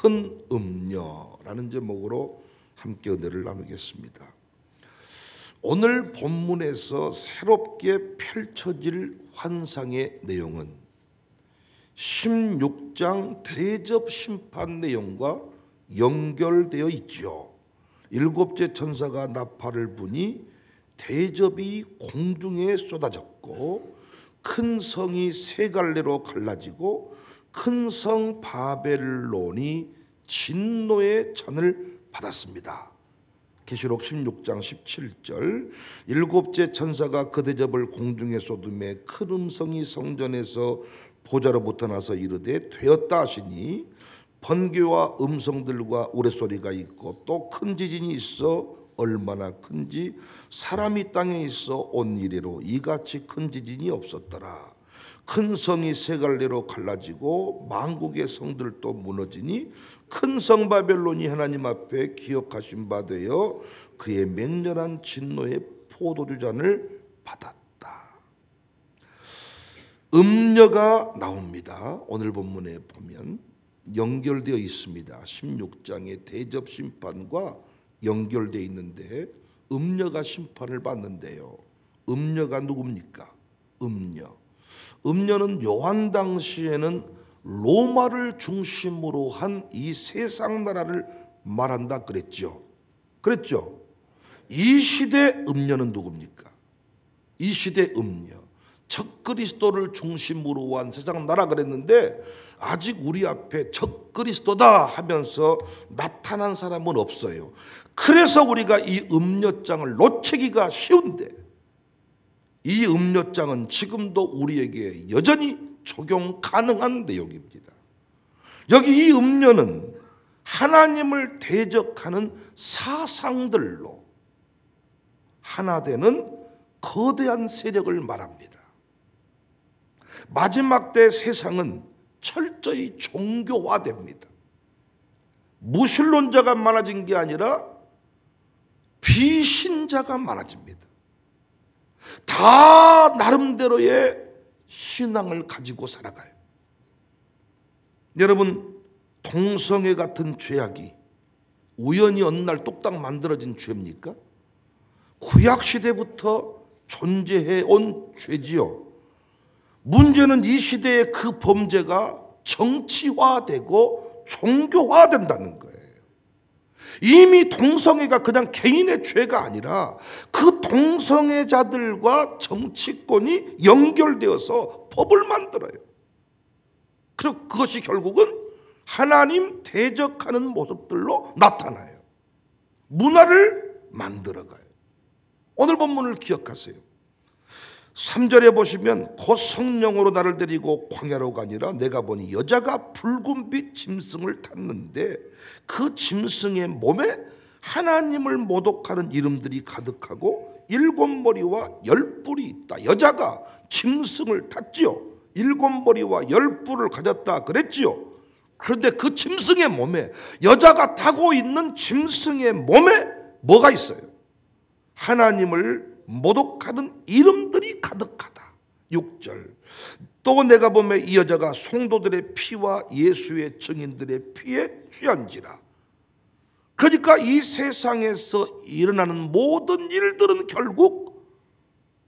큰 음녀라는 제목으로 함께 은혜를 나누겠습니다. 오늘 본문에서 새롭게 펼쳐질 환상의 내용은 16장 대접 심판 내용과 연결되어 있죠. 일곱째 천사가 나팔을 부니 대접이 공중에 쏟아졌고 큰 성이 세 갈래로 갈라지고 큰 성 바벨론이 진노의 잔을 받았습니다. 계시록 16장 17절 일곱째 천사가 그 대접을 공중에 쏟음에 큰 음성이 성전에서 보좌로부터 나서 이르되 되었다 하시니 번개와 음성들과 우레소리가 있고 또 큰 지진이 있어 얼마나 큰지 사람이 땅에 있어 온 이래로 이같이 큰 지진이 없었더라. 큰 성이 세 갈래로 갈라지고 만국의 성들도 무너지니 큰 성 바벨론이 하나님 앞에 기억하신 바 되어 그의 맹렬한 진노의 포도주 잔을 받았다. 음녀가 나옵니다. 오늘 본문에 보면 연결되어 있습니다. 16장의 대접 심판과 연결되어 있는데 음녀가 심판을 받는데요. 음녀가 누굽니까? 음녀는 요한 당시에는 로마를 중심으로 한 이 세상 나라를 말한다 그랬죠. 이 시대 음녀는 누굽니까? 이 시대 음녀 적그리스도를 중심으로 한 세상 나라 그랬는데 아직 우리 앞에 적그리스도다 하면서 나타난 사람은 없어요. 그래서 우리가 이 음녀장을 놓치기가 쉬운데 이 음녀장은 지금도 우리에게 여전히 적용 가능한 내용입니다. 여기 이 음녀는 하나님을 대적하는 사상들로 하나 되는 거대한 세력을 말합니다. 마지막 때 세상은 철저히 종교화됩니다. 무신론자가 많아진 게 아니라 비신자가 많아집니다. 다 나름대로의 신앙을 가지고 살아가요. 여러분, 동성애 같은 죄악이 우연히 어느 날 뚝딱 만들어진 죄입니까? 구약시대부터 존재해 온 죄지요. 문제는 이 시대의 그 범죄가 정치화되고 종교화된다는 거예요. 이미 동성애가 그냥 개인의 죄가 아니라 그 동성애자들과 정치권이 연결되어서 법을 만들어요. 그리고 그것이 결국은 하나님 대적하는 모습들로 나타나요. 문화를 만들어가요. 오늘 본문을 기억하세요. 3절에 보시면 곧 성령으로 나를 데리고 광야로 가니라 내가 보니 여자가 붉은빛 짐승을 탔는데 그 짐승의 몸에 하나님을 모독하는 이름들이 가득하고 7머리와 10뿔이 있다. 여자가 짐승을 탔지요. 7머리와 10뿔을 가졌다 그랬지요. 그런데 그 짐승의 몸에, 여자가 타고 있는 짐승의 몸에 뭐가 있어요? 하나님을 모독하는 이름들이 가득하다. 6절 또 내가 보면 이 여자가 성도들의 피와 예수의 증인들의 피에 취한지라. 그러니까 이 세상에서 일어나는 모든 일들은 결국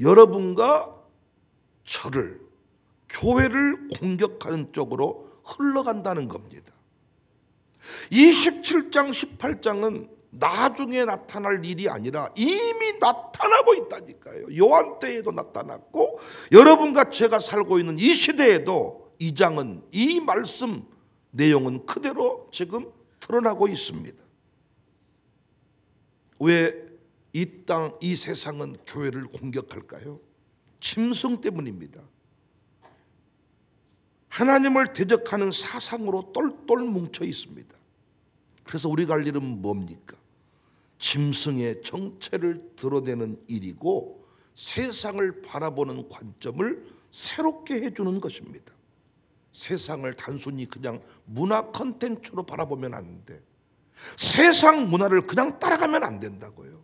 여러분과 저를, 교회를 공격하는 쪽으로 흘러간다는 겁니다. 27장 18장은 나중에 나타날 일이 아니라 이미 나타나고 있다니까요. 요한 때에도 나타났고 여러분과 제가 살고 있는 이 시대에도 이 장은, 이 말씀 내용은 그대로 지금 드러나고 있습니다. 왜 이 땅, 이 세상은 교회를 공격할까요? 짐승 때문입니다. 하나님을 대적하는 사상으로 똘똘 뭉쳐 있습니다. 그래서 우리가 할 일은 뭡니까? 짐승의 정체를 드러내는 일이고 세상을 바라보는 관점을 새롭게 해주는 것입니다. 세상을 단순히 그냥 문화 콘텐츠로 바라보면 안 돼. 세상 문화를 그냥 따라가면 안 된다고요.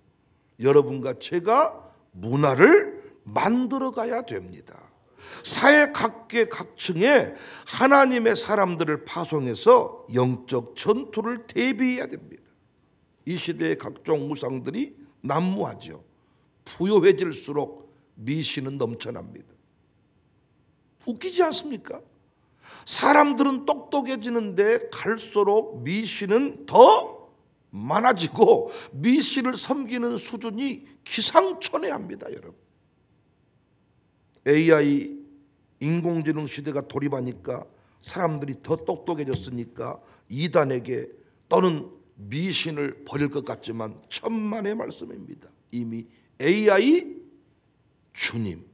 여러분과 제가 문화를 만들어 가야 됩니다. 사회 각계 각층에 하나님의 사람들을 파송해서 영적 전투를 대비해야 됩니다. 이 시대의 각종 우상들이 난무하죠. 부요해질수록 미신은 넘쳐납니다. 웃기지 않습니까? 사람들은 똑똑해지는데 갈수록 미신은 더 많아지고 미신을 섬기는 수준이 기상천외합니다. 여러분, AI 인공지능 시대가 돌입하니까 사람들이 더 똑똑해졌으니까 이단에게 또는 미신을 버릴 것 같지만 천만의 말씀입니다. 이미 AI 주님,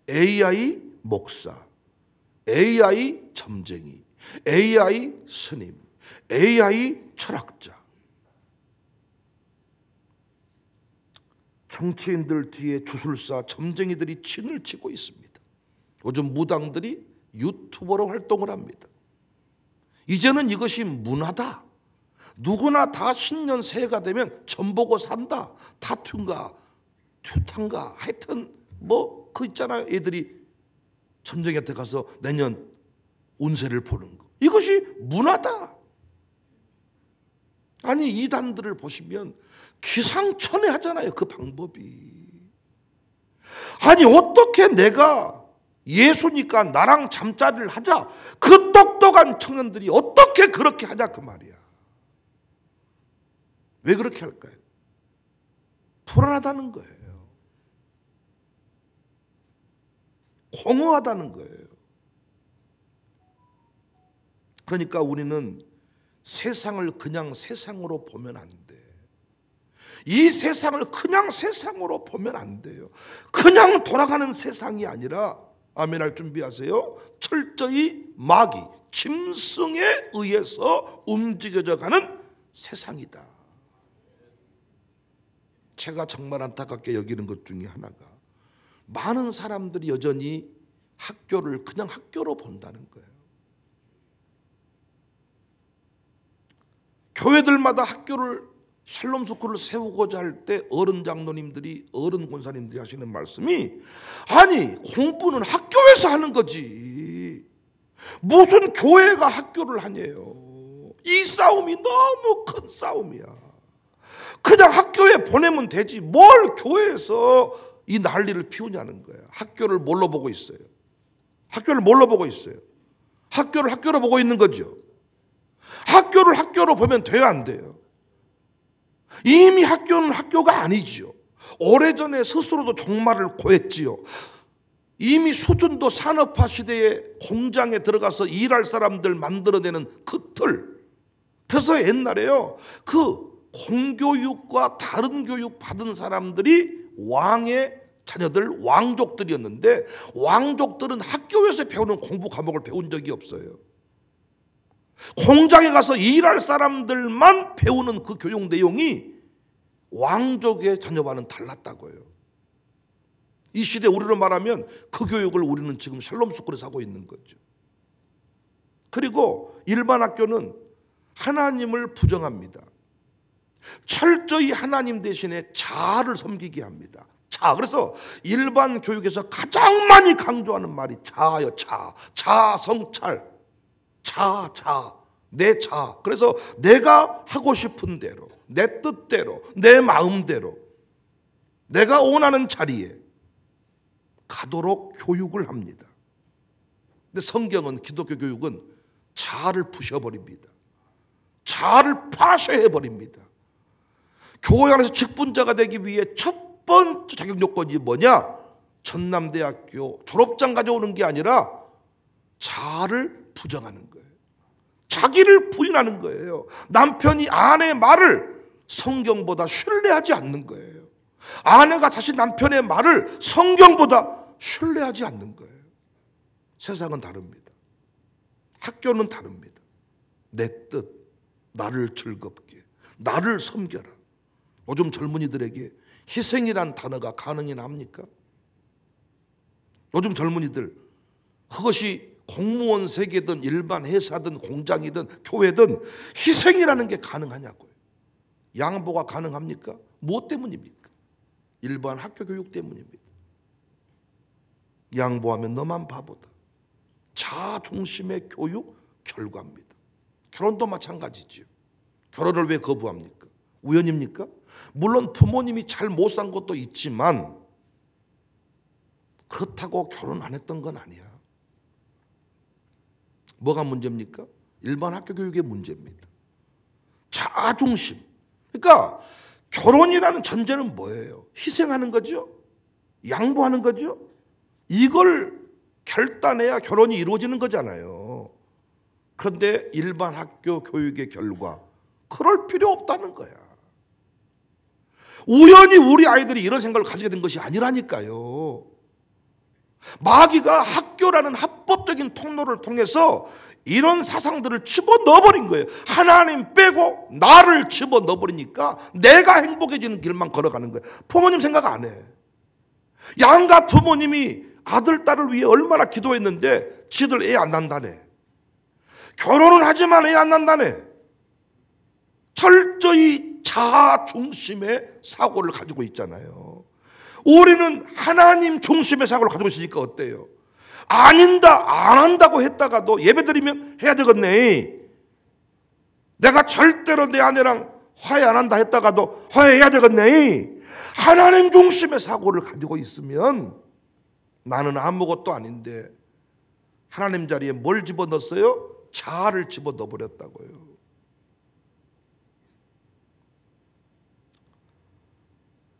AI 목사, AI 점쟁이, AI 스님, AI 철학자, 정치인들 뒤에 주술사, 점쟁이들이 진을 치고 있습니다. 요즘 무당들이 유튜버로 활동을 합니다. 이제는 이것이 문화다. 누구나 다 신년 새해가 되면 점 보고 산다. 타투인가 튜탄가 하여튼 뭐 그 있잖아요. 애들이 점쟁이한테 가서 내년 운세를 보는 거. 이것이 문화다. 아니 이단들을 보시면 기상천외하잖아요. 그 방법이. 아니 어떻게 내가 예수니까 나랑 잠자리를 하자. 그 똑똑한 청년들이 어떻게 그렇게 하냐 그 말이야. 왜 그렇게 할까요? 불안하다는 거예요. 공허하다는 거예요. 그러니까 우리는 세상을 그냥 세상으로 보면 안 돼. 이 세상을 그냥 세상으로 보면 안 돼요. 그냥 돌아가는 세상이 아니라, 아멘할 준비하세요. 철저히 마귀, 짐승에 의해서 움직여져 가는 세상이다. 제가 정말 안타깝게 여기는 것 중에 하나가 많은 사람들이 여전히 학교를 그냥 학교로 본다는 거예요. 교회들마다 학교를 샬롬 스쿨을 세우고자 할 때 어른 장로님들이, 어른 권사님들이 하시는 말씀이, 아니 공부는 학교에서 하는 거지 무슨 교회가 학교를 하냐요. 이 싸움이 너무 큰 싸움이야. 그냥 학교에 보내면 되지 뭘 교회에서 이 난리를 피우냐는 거야. 학교를 뭘로 보고 있어요? 학교를 뭘로 보고 있어요? 학교를 학교로 보고 있는 거죠. 학교를 학교로 보면 돼요, 안 돼요? 이미 학교는 학교가 아니지요. 오래전에 스스로도 종말을 고했지요. 이미 수준도 산업화 시대에 공장에 들어가서 일할 사람들 만들어내는 그 틀. 그래서 옛날에요, 그 공교육과 다른 교육 받은 사람들이 왕의 자녀들, 왕족들이었는데 왕족들은 학교에서 배우는 공부 과목을 배운 적이 없어요. 공장에 가서 일할 사람들만 배우는 그 교육 내용이 왕족의 자녀와는 달랐다고요. 이 시대 우리로 말하면 그 교육을 우리는 지금 샬롬 스쿨에서 하고 있는 거죠. 그리고 일반 학교는 하나님을 부정합니다. 철저히 하나님 대신에 자아를 섬기게 합니다. 자, 그래서 일반 교육에서 가장 많이 강조하는 말이 자아요. 자아 성찰, 자아, 내 자아. 그래서 내가 하고 싶은 대로, 내 뜻대로, 내 마음대로 내가 원하는 자리에 가도록 교육을 합니다. 근데 성경은, 기독교 교육은 자아를 부셔버립니다. 자아를 파쇄해버립니다. 교회 안에서 직분자가 되기 위해 첫 번째 자격 요건이 뭐냐? 전남대학교 졸업장 가져오는 게 아니라 자아를 부정하는 거예요. 자기를 부인하는 거예요. 남편이 아내의 말을 성경보다 신뢰하지 않는 거예요. 아내가 자신 남편의 말을 성경보다 신뢰하지 않는 거예요. 세상은 다릅니다. 학교는 다릅니다. 내 뜻, 나를 즐겁게, 나를 섬겨라. 요즘 젊은이들에게 희생이란 단어가 가능이나 합니까? 요즘 젊은이들 그것이 공무원 세계든 일반 회사든 공장이든 교회든 희생이라는 게 가능하냐고요. 양보가 가능합니까? 무엇 때문입니까? 일반 학교 교육 때문입니다. 양보하면 너만 바보다. 자중심의 교육 결과입니다. 결혼도 마찬가지죠. 결혼을 왜 거부합니까? 우연입니까? 물론 부모님이 잘 못 산 것도 있지만 그렇다고 결혼 안 했던 건 아니야. 뭐가 문제입니까? 일반 학교 교육의 문제입니다. 자중심. 그러니까 결혼이라는 전제는 뭐예요? 희생하는 거죠. 양보하는 거죠. 이걸 결단해야 결혼이 이루어지는 거잖아요. 그런데 일반 학교 교육의 결과 그럴 필요 없다는 거야. 우연히 우리 아이들이 이런 생각을 가지게 된 것이 아니라니까요. 마귀가 학교라는 합법적인 통로를 통해서 이런 사상들을 집어넣어버린 거예요. 하나님 빼고 나를 집어넣어버리니까 내가 행복해지는 길만 걸어가는 거예요. 부모님 생각 안 해. 양가 부모님이 아들, 딸을 위해 얼마나 기도했는데 지들 애 안 난다네. 결혼은 하지만 애 안 난다네. 철저히 자아 중심의 사고를 가지고 있잖아요. 우리는 하나님 중심의 사고를 가지고 있으니까 어때요? 아닌다, 안 한다고 했다가도 예배드리면 해야 되겠네. 내가 절대로 내 아내랑 화해 안 한다 했다가도 화해해야 되겠네. 하나님 중심의 사고를 가지고 있으면 나는 아무것도 아닌데 하나님 자리에 뭘 집어넣었어요? 자아를 집어넣어버렸다고요.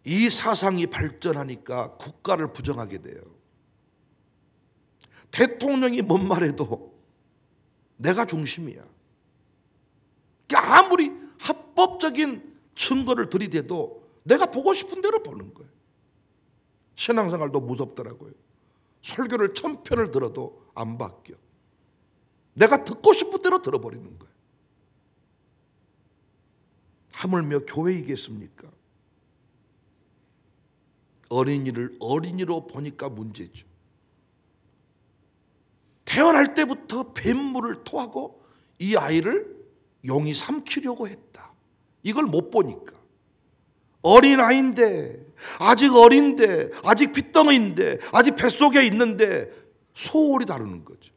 이 사상이 발전하니까 국가를 부정하게 돼요. 대통령이 뭔 말해도 내가 중심이야. 아무리 합법적인 증거를 들이대도 내가 보고 싶은 대로 보는 거예요. 신앙생활도 무섭더라고요. 설교를 1000편을 들어도 안 바뀌어. 내가 듣고 싶은 대로 들어버리는 거예요. 하물며 교회이겠습니까? 어린이를 어린이로 보니까 문제죠. 태어날 때부터 뱀물을 토하고 이 아이를 용이 삼키려고 했다. 이걸 못 보니까. 어린아이인데, 아직 어린데, 아직 핏덩이인데, 아직 뱃속에 있는데 소홀히 다루는 거죠.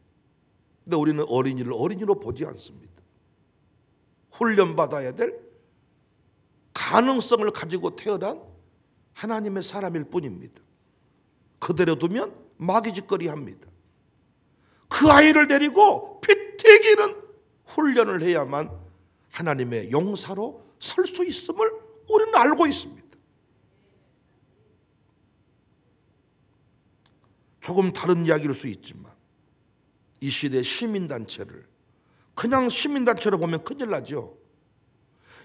근데 우리는 어린이를 어린이로 보지 않습니다. 훈련받아야 될 가능성을 가지고 태어난 하나님의 사람일 뿐입니다. 그대로 두면 마귀짓거리 합니다. 그 아이를 데리고 피 튀기는 훈련을 해야만 하나님의 용사로 설 수 있음을 우리는 알고 있습니다. 조금 다른 이야기일 수 있지만 이 시대 시민단체를 그냥 시민단체로 보면 큰일 나죠.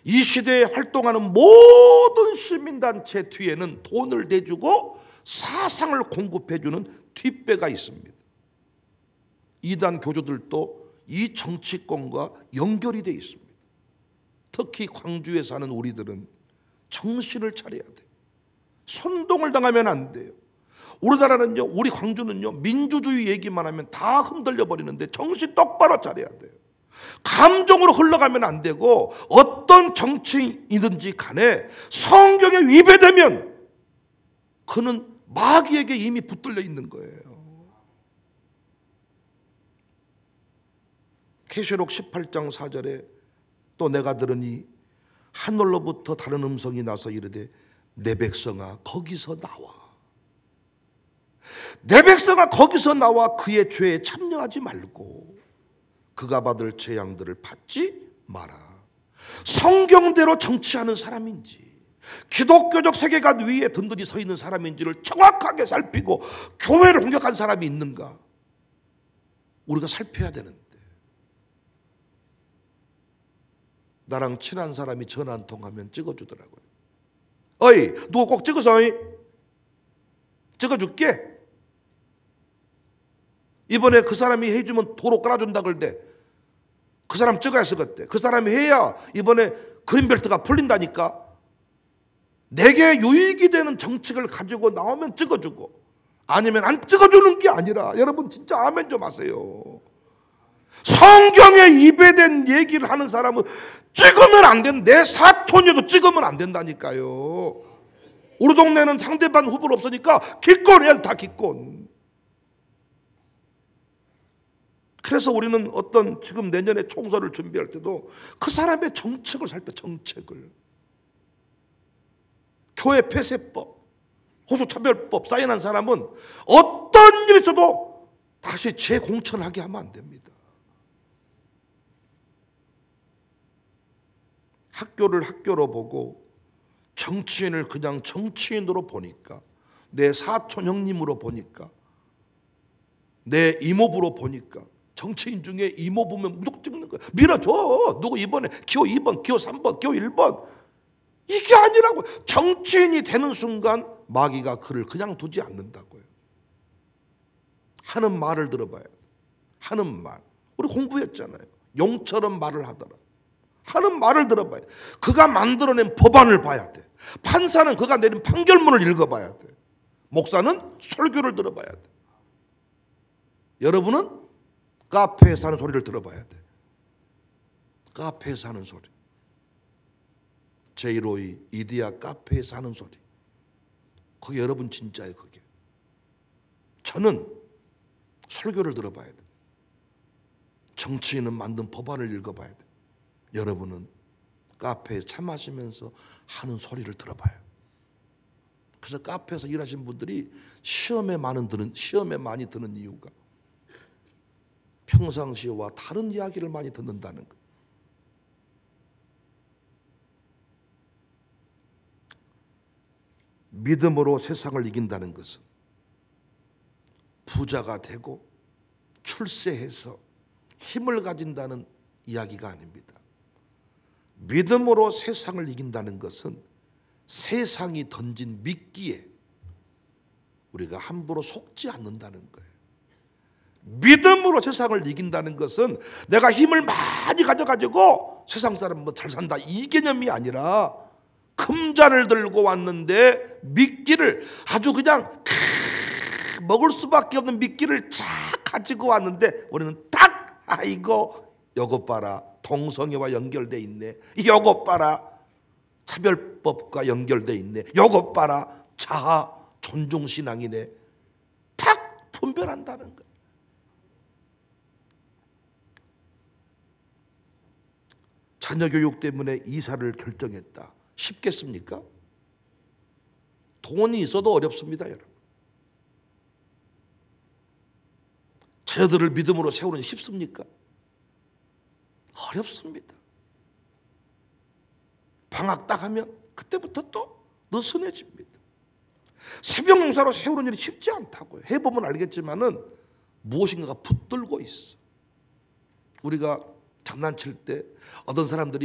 이 시대에 활동하는 모든 시민단체 뒤에는 돈을 대주고 사상을 공급해주는 뒷배가 있습니다. 이단 교주들도 이 정치권과 연결이 되어 있습니다. 특히 광주에 사는 우리들은 정신을 차려야 돼요. 선동을 당하면 안 돼요. 우리나라는요, 우리 광주는요, 민주주의 얘기만 하면 다 흔들려 버리는데 정신 똑바로 차려야 돼요. 감정으로 흘러가면 안 되고 어떤 정치인이든지 간에 성경에 위배되면 그는 마귀에게 이미 붙들려 있는 거예요. 계시록 18장 4절에 또 내가 들으니 하늘로부터 다른 음성이 나서 이르되 내 백성아 거기서 나와. 내 백성아 거기서 나와 그의 죄에 참여하지 말고 그가 받을 재앙들을 받지 마라. 성경대로 정치하는 사람인지 기독교적 세계관 위에 든든히 서 있는 사람인지를 정확하게 살피고 교회를 공격한 사람이 있는가 우리가 살펴야 되는데, 나랑 친한 사람이 전화 한 통하면 찍어주더라고요. 어이 누구 꼭 찍어서 찍어줄게. 이번에 그 사람이 해주면 도로 깔아준다 그럴 그 사람 찍어야 쓰겠대. 그 사람이 해야 이번에 그린벨트가 풀린다니까. 내게 유익이 되는 정책을 가지고 나오면 찍어주고 아니면 안 찍어주는 게 아니라, 여러분 진짜 아멘 좀 하세요. 성경에 입에된 얘기를 하는 사람은 찍으면 안 된다. 내 사촌이도 찍으면 안 된다니까요. 우리 동네는 상대방 후보로 없으니까 기권해야 다 기권. 그래서 우리는 어떤 지금 내년에 총선을 준비할 때도 그 사람의 정책을 살펴. 정책을. 교회 폐쇄법, 호수차별법 사인한 사람은 어떤 일이 있어도 다시 재공천하게 하면 안 됩니다. 학교를 학교로 보고 정치인을 그냥 정치인으로 보니까, 내 사촌 형님으로 보니까, 내 이모부로 보니까, 정치인 중에 이모부면 무조건 찍는 거야. 밀어줘. 누구 이번에 기호 2번, 기호 3번, 기호 1번. 이게 아니라고. 정치인이 되는 순간 마귀가 그를 그냥 두지 않는다고요. 하는 말을 들어봐야 돼. 하는 말. 우리 공부했잖아요. 용처럼 말을 하더라. 하는 말을 들어봐야 돼. 그가 만들어낸 법안을 봐야 돼. 판사는 그가 내린 판결문을 읽어봐야 돼. 목사는 설교를 들어봐야 돼. 여러분은 카페에서 하는 소리를 들어봐야 돼. 카페에서 하는 소리. 제1호의 이디야 카페에서 하는 소리. 그게 여러분 진짜예요. 그게. 저는 설교를 들어봐야 돼. 정치인은 만든 법안을 읽어봐야 돼. 여러분은 카페에 차 마시면서 하는 소리를 들어봐요. 그래서 카페에서 일하신 분들이 시험에 많이 드는 이유가 평상시와 다른 이야기를 많이 듣는다는 것. 믿음으로 세상을 이긴다는 것은 부자가 되고 출세해서 힘을 가진다는 이야기가 아닙니다. 믿음으로 세상을 이긴다는 것은 세상이 던진 미끼에 우리가 함부로 속지 않는다는 거예요. 믿음으로 세상을 이긴다는 것은 내가 힘을 많이 가져가지고 세상 사람 뭐 잘 산다 이 개념이 아니라, 금잔을 들고 왔는데 미끼를 아주 그냥 먹을 수밖에 없는 미끼를 쫙 가지고 왔는데 우리는 딱 아이고 요것 봐라, 동성애와 연결돼 있네, 요것 봐라, 차별법과 연결돼 있네, 요것 봐라, 자아 존중신앙이네, 탁 분별한다는 거예요. 자녀 교육 때문에 이사를 결정했다. 쉽겠습니까? 돈이 있어도 어렵습니다, 여러분. 자녀들을 믿음으로 세우는 게 쉽습니까? 어렵습니다. 방학 딱 하면 그때부터 또 느슨해집니다. 새벽 농사로 세우는 일이 쉽지 않다고요. 해보면 알겠지만은 무엇인가가 붙들고 있어. 우리가 장난칠 때 어떤 사람들이